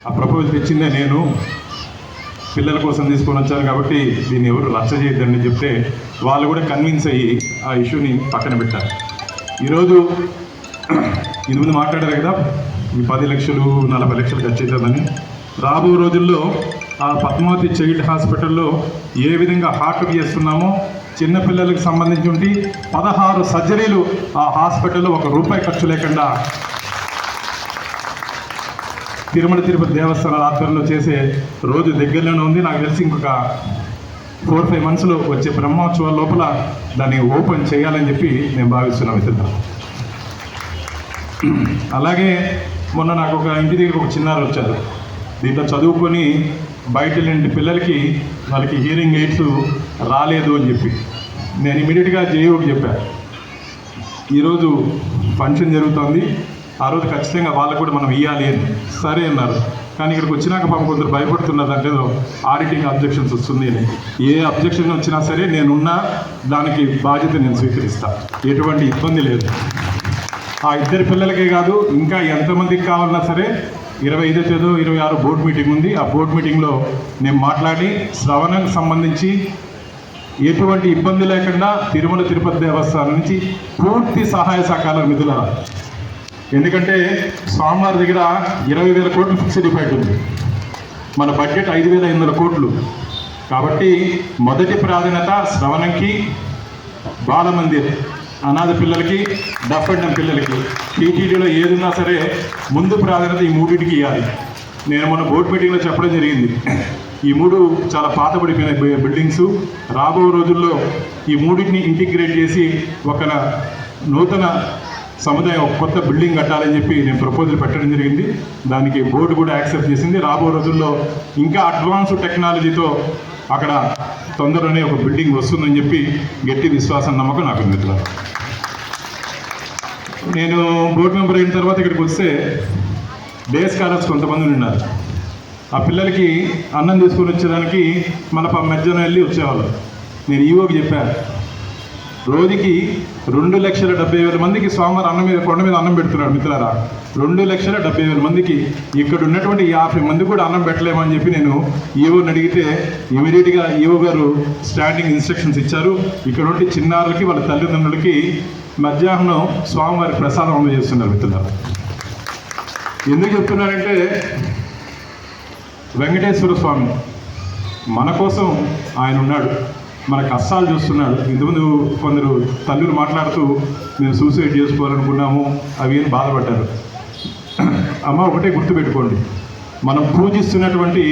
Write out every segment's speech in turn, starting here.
ఆ ప్రపోజల్ తెచ్చిందే నేను, పిల్లల కోసం తీసుకొని వచ్చాను కాబట్టి దీన్ని ఎవరు రచ్చ చేయొద్దని చెప్తే వాళ్ళు కూడా కన్విన్స్ అయ్యి ఆ ఇష్యూని పక్కన పెట్టారు. ఈరోజు ఇంతకుముందు మాట్లాడారు కదా, ఈ 10 లక్షలు 40 లక్షలు ఖర్చు అవుతుందని. రాబో రోజుల్లో ఆ పద్మావతి చైల్డ్ హాస్పిటల్లో ఏ విధంగా హార్ట్ చేస్తున్నామో చిన్నపిల్లలకు సంబంధించి 16 సర్జరీలు ఆ హాస్పిటల్లో ₹1 ఖర్చు లేకుండా తిరుమల తిరుపతి దేవస్థానాల ఆధ్వర్యంలో చేసే రోజు దగ్గరలోనే ఉంది. నాకు తెలిసి ఇంకొక 4-5 మంత్స్లో వచ్చే బ్రహ్మోత్సవాల లోపల దాన్ని ఓపెన్ చేయాలని చెప్పి నేను భావిస్తున్నాను మిత్రులు. అలాగే మొన్న నాకు ఒక ఇంటి దగ్గర ఒక చిన్నారు వచ్చారు. దీంట్లో చదువుకొని బయట వెళ్ళిన పిల్లలకి వాళ్ళకి హియరింగ్ ఎయిడ్స్ రాలేదు అని చెప్పి నేను ఇమీడియట్గా జేఈఓకి చెప్పాను, ఈరోజు ఫంక్షన్ జరుగుతుంది, ఆ రోజు ఖచ్చితంగా వాళ్ళకు కూడా మనం ఇవ్వాలి అని. సరే అన్నారు. కానీ ఇక్కడికి వచ్చినాక పాపం కొందరు భయపడుతున్నారు, దాంట్లో ఆడిటింగ్ అబ్జెక్షన్స్ వస్తుంది అని. ఏ అబ్జెక్షన్ వచ్చినా సరే నేనున్నా, దానికి బాధ్యత నేను స్వీకరిస్తాను, ఎటువంటి ఇబ్బంది లేదు. ఆ 2 పిల్లలకే కాదు, ఇంకా ఎంతమందికి కావాలన్నా సరే 25 తేదీ 26 బోర్డు మీటింగ్ ఉంది. ఆ బోర్డు మీటింగ్లో నేను మాట్లాడి శ్రవణకు సంబంధించి ఎటువంటి ఇబ్బంది లేకుండా తిరుమల తిరుపతి దేవస్థానం నుంచి పూర్తి సహాయ సహకారాలు నిధుల. ఎందుకంటే స్వామివారి దగ్గర 20,000 కోట్లు ఫిక్స్డ్ డిపాజిట్ ఉంది, మన బడ్జెట్ 5,500 కోట్లు. కాబట్టి మొదటి ప్రాధాన్యత శ్రవణంకి, బాలమందిర్ అనాథ పిల్లలకి, డఫ్ అండ్ డమ్ పిల్లలకి, టీటీడీలో ఏదున్నా సరే ముందు ప్రాధాన్యత ఈ 3టికి ఇవ్వాలి. నేను మొన్న బోర్డు మీటింగ్లో చెప్పడం జరిగింది, ఈ 3 చాలా పాతబడిపోయిన బిల్డింగ్స్. రాబో రోజుల్లో ఈ 3టిని ఇంటిగ్రేట్ చేసి ఒక నూతన సముదాయం, కొత్త బిల్డింగ్ కట్టాలని చెప్పి నేను ప్రపోజల్ పెట్టడం జరిగింది. దానికి బోర్డు కూడా యాక్సెప్ట్ చేసింది. రాబో రోజుల్లో ఇంకా అడ్వాన్స్ టెక్నాలజీతో అక్కడ తొందరలోనే ఒక బిల్డింగ్ వస్తుందని చెప్పి గట్టి విశ్వాసం, నమ్మకం నాకు మిత్రులు. నేను బోర్డు మెంబర్ అయిన తర్వాత ఇక్కడికి వస్తే డే స్కాలర్స్ కొంతమంది ఉన్నారు. ఆ పిల్లలకి అన్నం తీసుకొని వచ్చేదానికి మన మధ్యాహ్నం వెళ్ళి వచ్చేవాళ్ళు. నేను ఈవోకి చెప్పాను, రోజుకి 2,70,000 మందికి స్వామివారి అన్నం మీద, కొండ మీద అన్నం పెడుతున్నాడు మిత్రులారా. 2,70,000 మందికి ఇక్కడ ఉన్నటువంటి 50 మంది కూడా అన్నం పెట్టలేమని చెప్పి నేను ఈవోని అడిగితే ఇమీడియట్గా ఈవో గారు స్టాండింగ్ ఇన్స్ట్రక్షన్స్ ఇచ్చారు. ఇక్కడ ఉంటే చిన్నారులకి వాళ్ళ తల్లిదండ్రులకి మధ్యాహ్నం స్వామివారి ప్రసాదం అందజేస్తున్నారు మిత్రులారా. ఎందుకు చెప్తున్నారంటే వెంకటేశ్వర స్వామి మన కోసం ఆయన ఉన్నాడు, మన కష్టాలు చూస్తున్నాడు. ఇంతకుముందు కొందరు తల్లులు మాట్లాడుతూ మేము సూసైడ్ చేసుకోవాలనుకున్నాము అవి అని బాధపడ్డారు. అమ్మ ఒకటే గుర్తుపెట్టుకోండి, మనం పూజిస్తున్నటువంటి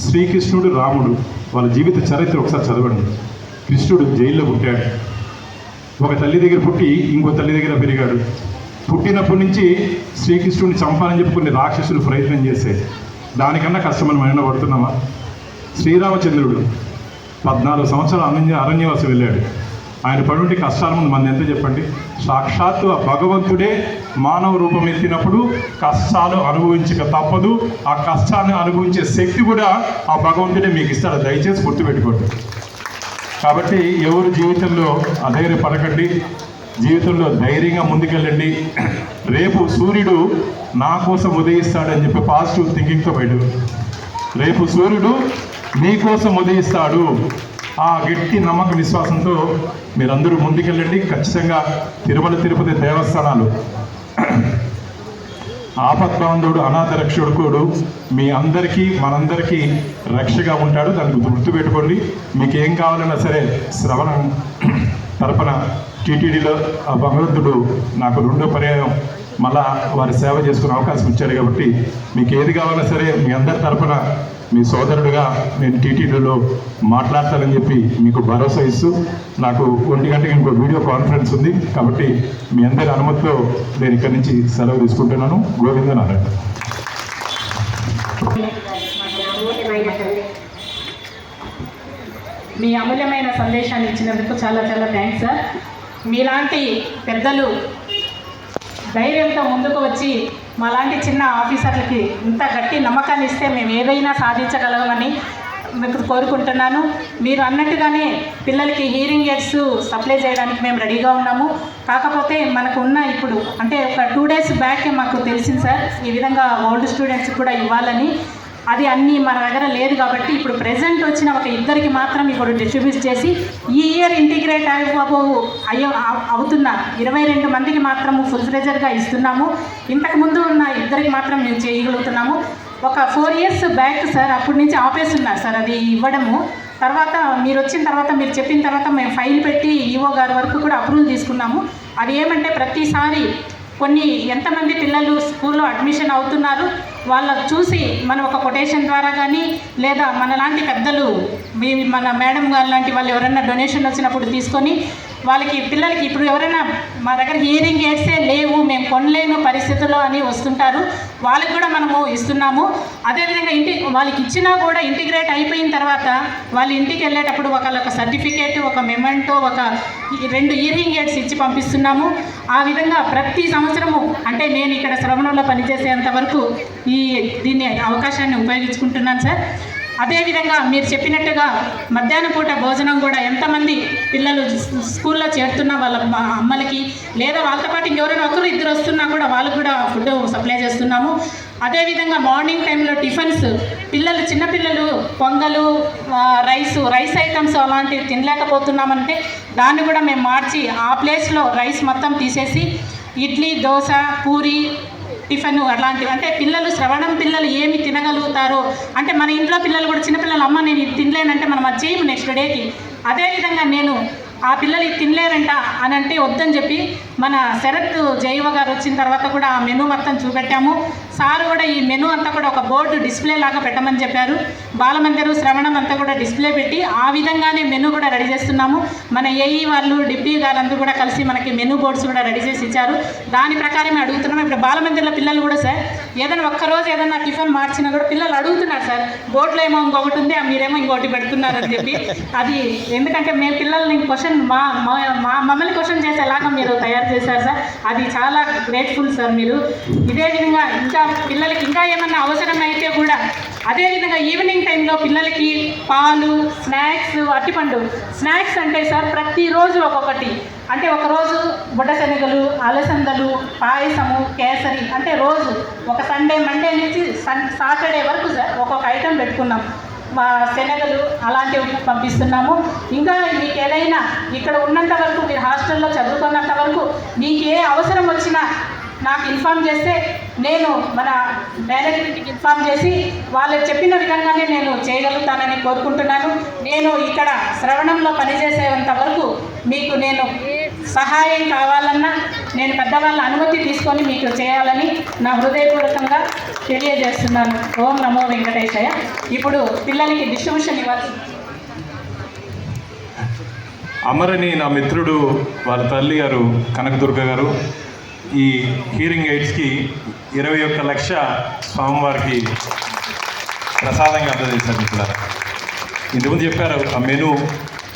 శ్రీకృష్ణుడు, రాముడు, వాళ్ళ జీవిత చరిత్ర ఒకసారి చదవండి. కృష్ణుడు జైల్లో పుట్టాడు, ఒక తల్లి దగ్గర పుట్టి ఇంకో తల్లి దగ్గర పెరిగాడు. పుట్టినప్పటి నుంచి శ్రీకృష్ణుడిని చంపాలని చెప్పి కొన్ని రాక్షసులు ప్రయత్నం చేస్తే దానికన్నా కష్టమని మనం పడుతున్నామా? శ్రీరామచంద్రుడు 14 సంవత్సరాలు అరణ్యవాసం వెళ్ళాడు. ఆయన పడుంటి కష్టాల ముందు మన ఎంత చెప్పండి. సాక్షాత్తు ఆ భగవంతుడే మానవ రూపం ఎత్తినప్పుడు కష్టాలు అనుభవించక తప్పదు. ఆ కష్టాన్ని అనుభవించే శక్తి కూడా ఆ భగవంతుడే మీకు ఇస్తాడు, దయచేసి గుర్తుపెట్టుకోండి. కాబట్టి ఎవరు జీవితంలో అధైర్యపడకండి, జీవితంలో ధైర్యంగా ముందుకెళ్ళండి. రేపు సూర్యుడు నా కోసం ఉదయిస్తాడని చెప్పి పాజిటివ్ థింకింగ్తో బయట, రేపు సూర్యుడు మీకోసం ఉదయిస్తాడు. ఆ గట్టి నమ్మక విశ్వాసంతో మీరందరూ ముందుకెళ్ళండి. ఖచ్చితంగా తిరుమల తిరుపతి దేవస్థానాలు ఆపద్బాంధవుడు, అనాథ రక్షకుడు మీ అందరికీ మనందరికీ రక్షగా ఉంటాడు. దానికి గుర్తుపెట్టుకోండి. మీకు ఏం కావాలన్నా సరే శ్రవణం తరపున టీటీడీలో ఆ భగవంతుడు నాకు 2వ పర్యాయం మళ్ళా వారి సేవ చేసుకునే అవకాశం ఇచ్చాడు. కాబట్టి మీకు ఏది కావాలన్నా సరే మీ అందరి తరపున మీ సోదరుడుగా నేను టీటీడీలో మాట్లాడతానని చెప్పి మీకు భరోసా ఇస్తూ, నాకు 1 గంటకి ఇంకో వీడియో కాన్ఫరెన్స్ ఉంది. కాబట్టి మీ అందరి అనుమతితో నేను ఇక్కడి నుంచి సెలవు తీసుకుంటున్నాను. గోవిందనారాయణ. మీ అమూల్యమైన సందేశాన్ని ఇచ్చినందుకు చాలా చాలా థ్యాంక్స్ సార్. మీలాంటి పెద్దలు ధైర్యంతో ముందుకు వచ్చి మాలాంటి చిన్న ఆఫీసర్లకి ఇంత గట్టి నమ్మకాన్ని ఇస్తే మేము ఏదైనా సాధించగలమని మీకు కోరుకుంటున్నాను. మీరు అన్నట్టుగానే పిల్లలకి హీరింగ్ ఎయిడ్స్ సప్లై చేయడానికి మేము రెడీగా ఉన్నాము. కాకపోతే మనకు ఉన్న ఇప్పుడు అంటే ఒక 2 days బ్యాక్ మాకు తెలిసింది సార్, ఈ విధంగా ఓల్డ్ స్టూడెంట్స్ కూడా ఇవ్వాలని. అది అన్నీ మన దగ్గర లేదు కాబట్టి ఇప్పుడు ప్రెజెంట్ వచ్చిన ఒక 2 మాత్రం ఇప్పుడు డిస్ట్రిబ్యూట్ చేసి ఈ ఇయర్ ఇంటిగ్రేట్ అవుతున్న 22 మందికి మాత్రము ఫుల్ ఫ్లెజర్గా ఇస్తున్నాము. ఇంతకుముందు ఉన్న 2 మాత్రం మేము చేయగలుగుతున్నాము. ఒక 4 years బ్యాక్ సార్ అప్పటి నుంచి ఆపేస్తున్నారు సార్ అది ఇవ్వడము. తర్వాత మీరు వచ్చిన తర్వాత మీరు చెప్పిన తర్వాత మేము ఫైల్ పెట్టి ఈఓ గారి వరకు కూడా అప్రూవల్ తీసుకున్నాము. అది ఏమంటే ప్రతిసారి ఎంతమంది పిల్లలు స్కూల్లో అడ్మిషన్ అవుతున్నారు వాళ్ళ చూసి మనం ఒక కొటేషన్ ద్వారా కానీ లేదా మనలాంటి పెద్దలు మన మేడం గారు లాంటి వాళ్ళు ఎవరైనా డొనేషన్ వచ్చినప్పుడు తీసుకొని వాళ్ళకి పిల్లలకి ఇప్పుడు ఎవరైనా మా దగ్గర హియరింగ్ ఎయిడ్సే లేవు మేము కొనలేని పరిస్థితుల్లో అని వస్తుంటారు, వాళ్ళకి కూడా మనము ఇస్తున్నాము. అదేవిధంగా వాళ్ళకి ఇచ్చినా కూడా ఇంటిగ్రేట్ అయిపోయిన తర్వాత వాళ్ళ ఇంటికి వెళ్ళేటప్పుడు ఒక సర్టిఫికేట్, ఒక మెమెంటో, ఒక 2 హియరింగ్ ఎయిడ్స్ ఇచ్చి పంపిస్తున్నాము. ఆ విధంగా ప్రతి సంవత్సరము అంటే నేను ఇక్కడ శ్రవణంలో పనిచేసేంత వరకు దీన్ని అవకాశాన్ని ఉపయోగించుకుంటున్నాను సార్. అదేవిధంగా మీరు చెప్పినట్టుగా మధ్యాహ్న పూట భోజనం కూడా ఎంతమంది పిల్లలు స్కూల్లో చేరుతున్న వాళ్ళ అమ్మలకి లేదా వాళ్ళతో పాటు ఇంకెవరైనా 1-2 వస్తున్నా కూడా వాళ్ళకు కూడా ఫుడ్ సప్లై చేస్తున్నాము. అదేవిధంగా మార్నింగ్ టైంలో టిఫిన్స్ చిన్నపిల్లలు పొంగలు రైస్ ఐటమ్స్ అలాంటివి తినలేకపోతున్నామంటే దాన్ని కూడా మేము మార్చి ఆ ప్లేస్లో రైస్ మొత్తం తీసేసి ఇడ్లీ, దోశ, పూరి, టిఫిన్ అలాంటివి అంటే శ్రవణం పిల్లలు ఏమి తినగలుగుతారో అంటే మన ఇంట్లో పిల్లలు కూడా చిన్నపిల్లలు అమ్మ నేను ఇది తినలేనంటే మనం అది చేయము నెక్స్ట్ డేకి. అదేవిధంగా నేను ఆ పిల్లలు ఇది తినలేరంట అని అంటే వద్దని చెప్పి మన శరత్ జైవ గారు వచ్చిన తర్వాత కూడా ఆ మెనూ మొత్తం చూపెట్టాము. సార్ కూడా ఈ మెనూ అంతా కూడా ఒక బోర్డు డిస్ప్లే లాగా పెట్టమని చెప్పారు. బాలమందిరు శ్రవణం అంతా కూడా డిస్ప్లే పెట్టి ఆ విధంగానే మెనూ కూడా రెడీ చేస్తున్నాము. మన ఏఈ వాళ్ళు డిప్యూటీ గారందరూ కూడా కలిసి మనకి మెనూ బోర్డ్స్ కూడా రెడీ చేసి ఇచ్చారు. దాని ప్రకారమే అడుగుతున్నాం. ఇప్పుడు బాలమందిర్లో పిల్లలు కూడా సార్ ఏదైనా ఒక్కరోజు ఏదైనా టిఫిన్ మార్చినా కూడా పిల్లలు అడుగుతున్నారు సార్ బోర్డులో ఏమో ఇంకొకటి ఉంది మీరేమో ఇంకోటి పెడుతున్నారని చెప్పి. అది ఎందుకంటే మేము పిల్లల్ని క్వశ్చన్ మమ్మల్ని క్వశ్చన్ చేసేలాగా మీరు తయారు చేశారు సార్, అది చాలా గ్రేట్ఫుల్ సార్ మీరు. ఇదే విధంగా ఇంకా పిల్లలకి ఇంకా ఏమన్నా అవసరం అయితే కూడా అదేవిధంగా ఈవినింగ్ టైంలో పిల్లలకి పాలు, స్నాక్స్, అరటిపండు స్నాక్స్ అంటే సార్ ప్రతిరోజు ఒక్కొక్కటి అంటే ఒకరోజు బుడ్డ శనగలు, అలసందలు, పాయసము, కేసరి అంటే రోజు ఒక మండే నుంచి సాటర్డే వరకు సార్ ఒక్కొక్క ఐటెం పెట్టుకున్నాం. శనగలు అలాంటివి పంపిస్తున్నాము. ఇంకా మీకు ఏదైనా ఇక్కడ ఉన్నంత వరకు మీరు హాస్టల్లో చదువుకున్నంత వరకు మీకు ఏ అవసరం వచ్చినా నాకు ఇన్ఫామ్ చేస్తే నేను మన మేనేజ్మెంట్కి ఇన్ఫామ్ చేసి వాళ్ళు చెప్పిన విధంగానే నేను చేయగలుగుతానని కోరుకుంటున్నాను. నేను ఇక్కడ శ్రవణంలో పనిచేసేంత వరకు మీకు నేను సహాయం కావాలన్నా నేను పెద్దవాళ్ళ అనుమతి తీసుకొని మీకు చేయాలని నా హృదయపూర్వకంగా తెలియజేస్తున్నాను. ఓం నమో వెంకటేశయ్య. ఇప్పుడు పిల్లలకి డిస్ట్రిబ్యూషన్ ఇవ్వాలి. అమరని నా మిత్రుడు వాళ్ళ తల్లి గారు కనకదుర్గ గారు ఈ హీరింగ్ ఎయిడ్స్కి 21 లక్ష స్వామివారికి ప్రసాదంగా అందజేశారు. మిత్రులారా ఇంతకుముందు చెప్పారు ఆ మెనూ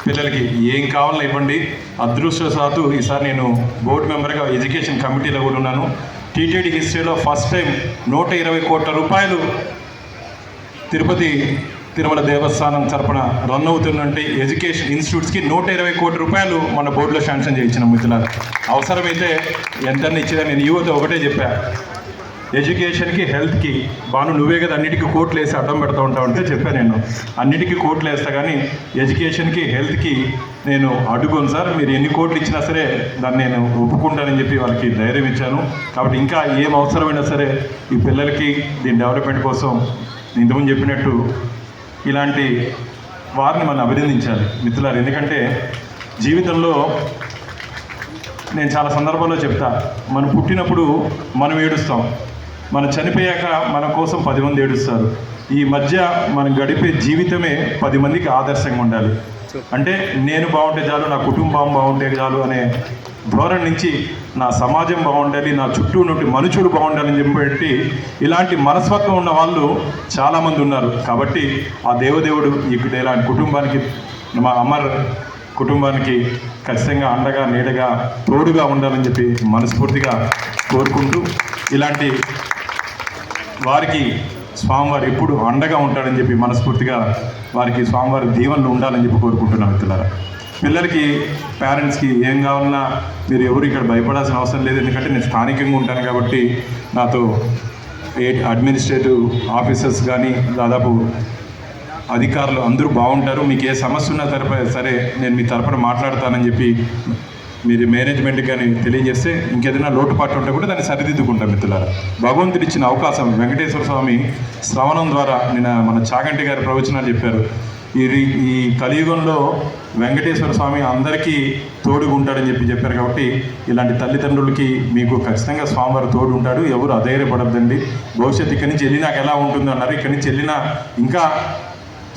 పిల్లలకి ఏం కావాలో ఇవ్వండి. అదృష్టవశాత్తు ఈసారి నేను బోర్డు మెంబర్గా ఎడ్యుకేషన్ కమిటీలో కూడా ఉన్నాను. టీటీడీ హిస్టరీలో ఫస్ట్ టైం 120 కోట్ల రూపాయలు తిరుమల దేవస్థానం తరపున రన్ అవుతున్నట్టు ఎడ్యుకేషన్ ఇన్స్టిట్యూట్స్కి 120 కోట్ల రూపాయలు మన బోర్డులో శాంక్షన్ చేయించిన మిత్రులారా. అవసరమైతే ఎంతని ఇచ్చినా నేను యువత ఒకటే చెప్పా, ఎడ్యుకేషన్కి, హెల్త్కి బాను నువ్వే కదా అన్నిటికీ కోట్లు వేసి అడ్డం పెడతా ఉంటావు అంటే చెప్పాను. నేను అన్నిటికీ కోట్లు వేస్తా కానీ ఎడ్యుకేషన్కి, హెల్త్కి నేను అడ్డుకోను సార్, మీరు ఎన్ని కోట్లు ఇచ్చినా సరే దాన్ని నేను ఒప్పుకుంటానని చెప్పి వాళ్ళకి ధైర్యం ఇచ్చాను. కాబట్టి ఇంకా ఏం అవసరమైనా సరే ఈ పిల్లలకి దీని డెవలప్మెంట్ కోసం ఇంతకుముందు చెప్పినట్టు ఇలాంటి వారిని మనం అభినందించాలి మిత్రులారు. ఎందుకంటే జీవితంలో నేను చాలా సందర్భాల్లో చెప్తా, మనం పుట్టినప్పుడు మనం ఏడుస్తాం, మనం చనిపోయాక మన కోసం 10 మంది ఏడుస్తారు. ఈ మధ్య మనం గడిపే జీవితమే 10 మందికి ఆదర్శంగా ఉండాలి. అంటే నేను బాగుంటే చాలు, నా కుటుంబం బాగుంటే చాలు అనే ధోరణి నుంచి నా సమాజం బాగుండాలి, నా చుట్టూ నుండి మనుషులు బాగుండాలని చెప్పి ఇలాంటి మనస్తత్వం ఉన్న వాళ్ళు చాలామంది ఉన్నారు. కాబట్టి ఆ దేవదేవుడు ఇక్కడ ఇలాంటి కుటుంబానికి, మా అమర్ కుటుంబానికి ఖచ్చితంగా అండగా, నీడగా, తోడుగా ఉండాలని చెప్పి మనస్ఫూర్తిగా కోరుకుంటూ ఇలాంటి వారికి స్వామివారు ఎప్పుడు అండగా ఉంటాడని చెప్పి మనస్ఫూర్తిగా వారికి స్వామివారి దీవెనలు ఉండాలని చెప్పి కోరుకుంటున్నాం మిత్రులారా. పిల్లలకి పేరెంట్స్కి ఏం కావాలన్నా మీరు ఎవరు ఇక్కడ భయపడాల్సిన అవసరం లేదు, ఎందుకంటే నేను స్థానికంగా ఉంటాను కాబట్టి నాతో అడ్మినిస్ట్రేటివ్ ఆఫీసర్స్ కానీ దాదాపు అధికారులు అందరూ బాగుంటారు. మీకు ఏ సమస్య ఉన్నా సరే నేను మీ తరపున మాట్లాడతానని చెప్పి మీరు మేనేజ్మెంట్కి కానీ తెలియజేస్తే ఇంకేదైనా లోటుపాటు ఉంటే కూడా దాన్ని సరిదిద్దుకుంటాం మిత్రులారా. భగవంతుడు ఇచ్చిన అవకాశం వెంకటేశ్వర స్వామి శ్రవణం ద్వారా మన చాగంటి గారి ప్రవచనాలు చెప్పారు. ఈ కలియుగంలో వెంకటేశ్వర స్వామి అందరికీ తోడుగా ఉంటాడని చెప్పారు. కాబట్టి ఇలాంటి తల్లిదండ్రులకి మీకు ఖచ్చితంగా స్వామివారు తోడు ఉంటాడు. ఎవరు అధైర్యపడద్దండి. భవిష్యత్తు ఇక్కడి నుంచి వెళ్ళినాక ఎలా ఉంటుందో అన్నారు. ఇక్కడి నుంచి వెళ్ళినా ఇంకా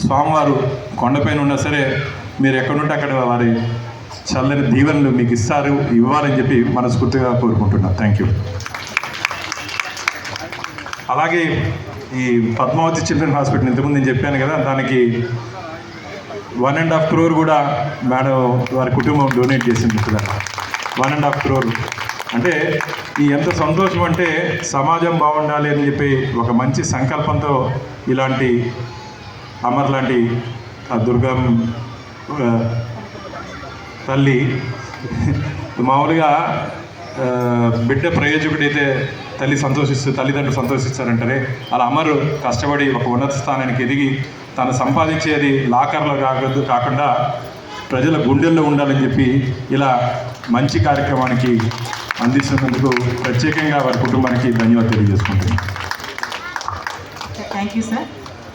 స్వామివారు కొండపైన ఉన్నా సరే మీరు ఎక్కడుంటే అక్కడ వారి చల్లని దీవెనలు మీకు ఇవ్వాలని చెప్పి మనస్ఫూర్తిగా కోరుకుంటున్నాను. Thank you. అలాగే ఈ పద్మావతి చిల్డ్రన్ హాస్పిటల్ ఇంతకుముందు నేను చెప్పాను కదా, దానికి 1.5 crore కూడా మేడం వారి కుటుంబం డొనేట్ చేసింది ఇక్కడ. 1.5 crore అంటే ఎంత సంతోషం అంటే సమాజం బాగుండాలి అని చెప్పి ఒక మంచి సంకల్పంతో ఇలాంటి అమర్ లాంటి ఆ దుర్గం తల్లి మామూలుగా బిడ్డ ప్రయోజకుడైతే తల్లిదండ్రులు సంతోషిస్తారంటారే, అలా అమరు కష్టపడి ఒక ఉన్నత స్థానానికి ఎదిగి తను సంపాదించేది లాకర్లో కాకుండా ప్రజల గుండెల్లో ఉండాలని చెప్పి ఇలా మంచి కార్యక్రమానికి అందిస్తున్నందుకు ప్రత్యేకంగా వారి కుటుంబానికి ధన్యవాదాలు తెలియజేసుకుంటున్నాను. Thank you sir.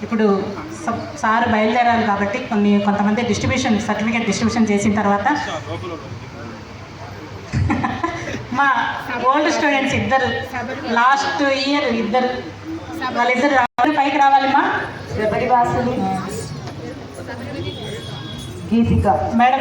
ఇప్పుడు సార్ బయలుదేరాలి కాబట్టి కొంతమంది సర్టిఫికేట్ డిస్ట్రిబ్యూషన్ చేసిన తర్వాత మా ఓల్డ్ స్టూడెంట్స్ ఇద్దరు లాస్ట్ ఇయర్ వాళ్ళిద్దరు పైకి రావాలి. మా వాసులు గీతిక మేడం